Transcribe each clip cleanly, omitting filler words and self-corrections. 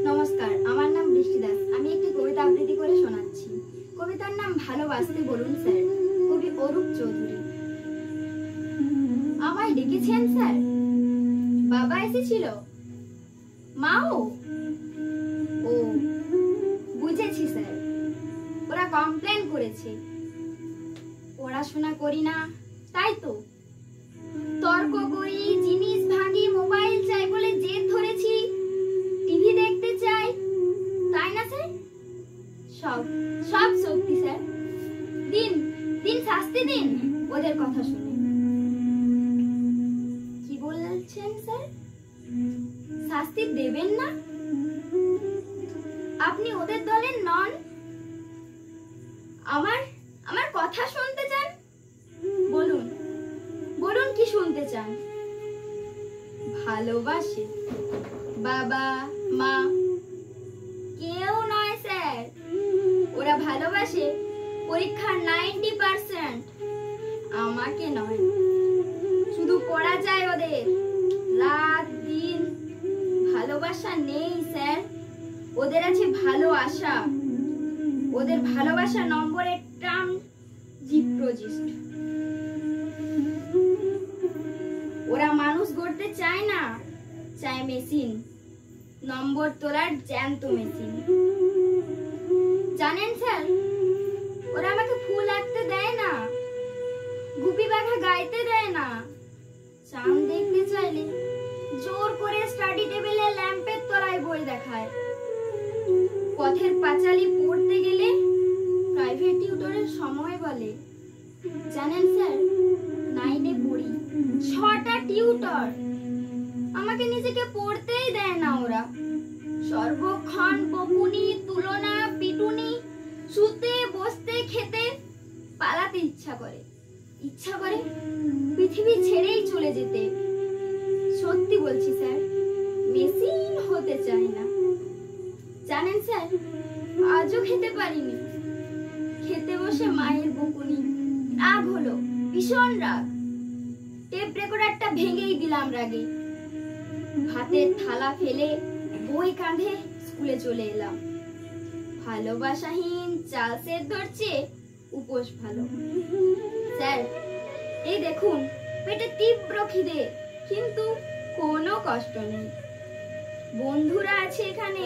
নমস্কার, আমার নাম বৃষ্টি দাস। আমি একটি কবিতা আবৃত্তি করে শোনাচ্ছি। কবিতার নাম ভালোবাসতে বলুন স্যার, কবি অরূপ চৌধুরী। আমায় ডেকেছেন স্যার? বাবা এসেছিল? মাও? ও, বুঝেছি স্যার। ওরা কমপ্লেন করেছে পড়াশোনা করি না, তাই তো। তর্ক করি, জিনিস ভাঙি, মোবাইল চাই বলে জেদ ধরেছি, টিভি দেখতে চাই, তাই না স্যার? সব সব সত্যি স্যার। দিন দিন শাস্তি দিন ওদের কথা শুনে। কি বলছেন স্যার? শাস্তি দেবেন না? আপনি ওদের দলের নন? আমার আমার কথা শুনতে চান? বলুন বলুন, কি শুনতে চান? ভালোবাসে বাবা মা? কেউ নয় স্যার। ওরা ভালোবাসে পরীক্ষার 90%। আমাকে নয়। শুধু পড়া যায় ওদের, রাত দিন। ভালোবাসা নেই স্যার, ওদের আছে ভালো আশা। ওদের ভালোবাসা নম্বরের টার্ম জিপ্রোজিস্ট। ওরা মানুষ গড়তে চায় না, চায় মেশিন, নম্বর তোলার জ্যান্ত মেশিন। জানেন স্যার, ওরা আমাকে ফুল আঁকতে দেয় না, গুপি বাঘা গাইতে দেয় না। চাঁদ দেখতে চাইলে জোর করে স্টাডি টেবিলে ল্যাম্পের তলায় বই দেখায়। পথের পাঁচালী পড়তে গেলে প্রাইভেট টিউটরের সময় বলে। জানেন স্যার, 9-এ পড়ি, 6টা টিউটর। আমাকে নিজেকে পড়তেই দেয় না ওরা। সর্বক্ষণ বকুনি, তুলনা, পিটুনি। শুতে বসতে খেতে পালাতে ইচ্ছা করে পৃথিবী ছেড়েই চলে যেতে। সত্যি বলছি স্যার, মেশিন হতে চাই না। জানেন স্যার, আজও খেতে পারিনি। খেতে বসে মায়ের বকুনি, রাগ হলো, ভীষণ রাগ। টেপ রেকর্ডারটা ভেঙেই দিলাম রাগে। ভাতের থালা ফেলে বই কাঁধে স্কুলে চলে এলাম। ভালোবাসাহীন চাল সেদ্ধর চেয়ে উপোস ভালো। স্যার, এই দেখুন, পেটে তীব্র খিদে, কিন্তু কোনো কষ্ট নেই। বন্ধুরা আছে এখানে,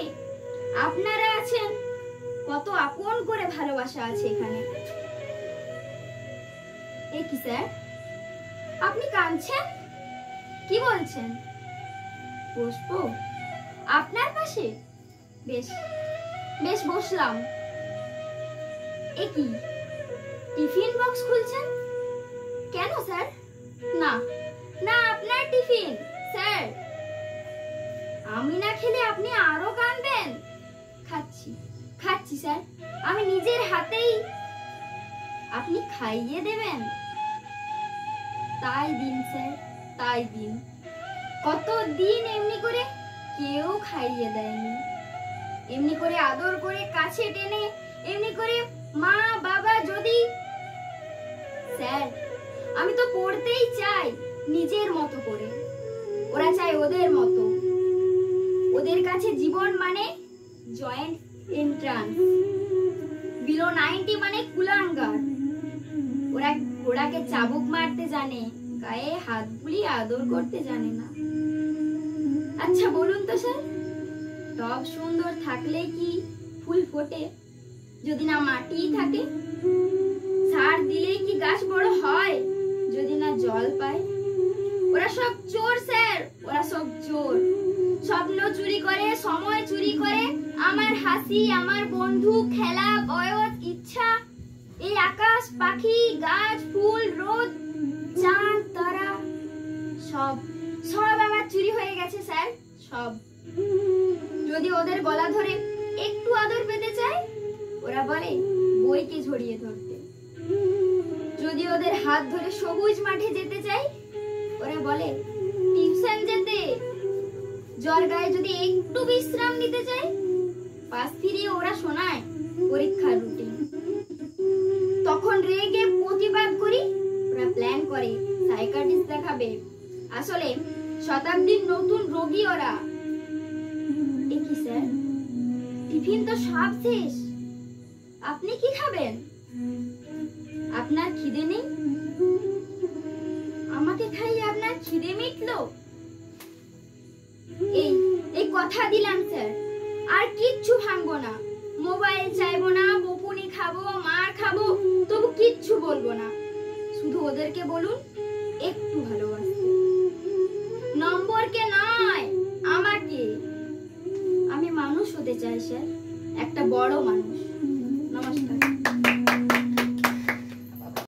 আপনারা আছেন, কত আপন করে ভালোবাসা আছে এখানে। এ কি স্যার, আপনি কাঁদছেন? কি বলছেন? বসবো আপনার পাশে? বেশ বেশ, বসলাম। এ কি, টিফিন বক্স খুলছেন কেন স্যার? না না, আপনার টিফিন স্যার। আমি না খেলে আপনি আরো কাঁদবেন। খাচ্ছি স্যার, আমি নিজের হাতেই। আপনি খাইয়ে দেবেন? তাই দিন স্যার, তাই দিন। কত দিন এমনি করে কেউ খাইয়ে দেয়নি। এমনি করে আদর করে কাছে টেনে, এমনি করে মা বাবা যদি। স্যার, আমি তো পড়তেই চাই নিজের মতো করে। ওরা চায় ওদের মতো। ওদের কাছে জীবন মানে জয়েন্ট এন্ট্রান্স, বিলো 90 মানে কুলাঙ্গার। ওরা ঘোড়াকে চাবুক মারতে জানে, গায়ে হাত বুলিয়ে আদর করতে জানে না। আচ্ছা বলুন তো স্যার, টব সুন্দর থাকলে কি ফুল ফোটে? যদি না মাটি থাকে। সার দিলেই কি গাছ বড় হয়? যদি না জল পায়। ওরা সব চোর স্যার, ওরা সব চোর। স্বপ্ন চুরি করে, সময় চুরি করে, আমার হাসি, আমার বন্ধু, খেলা, বয়স, ইচ্ছা। এই আকাশ, পাখি, গাছ, ফুল, রোদ, চাঁদ, তারা, সব আমার চুরি হয়ে গেছে স্যার, সব। যদি ওদের গলা ধরে একটু আদর পেতে চাই, ওরা বলে বইকে ঝরিয়ে ধরতে। যদি ওদের হাত ধরে সবুজ মাঠে যেতে চাই, ওরা বলে টিউশন যেতে। জ্বর গায়ে যদি একটু বিশ্রাম নিতে চাই, পাশ ফিরিয়ে ওরা শোনায় পরীক্ষার রুটিন। তখন রেগে প্রতিবাদ করি, ওরা প্ল্যান করে সাইকিয়াট্রিস্ট দেখাবে। আসলে শতাব্দীর নতুন রোগী ওরা। এ কি স্যার, টিফিন তো সব শেষ। আপনি কি খাবেন? আপনার খিদে নেই? আমাকে খাইয়ে আপনার খিদে মিটলো? এই এই কথা দিলাম স্যার, আর কিচ্ছু ভাঙবো না। মোবাইল চাইবো না, বকুনি খাবো, মার খাবো, তবু কিচ্ছু বলবো না। শুধু ওদেরকে বলুন একটু ভালোবাসতে। নম্বরকে নয়, আমাকে। আমি মানুষ হতে চাই স্যার, একটা বড় মানুষ। নমস্কার।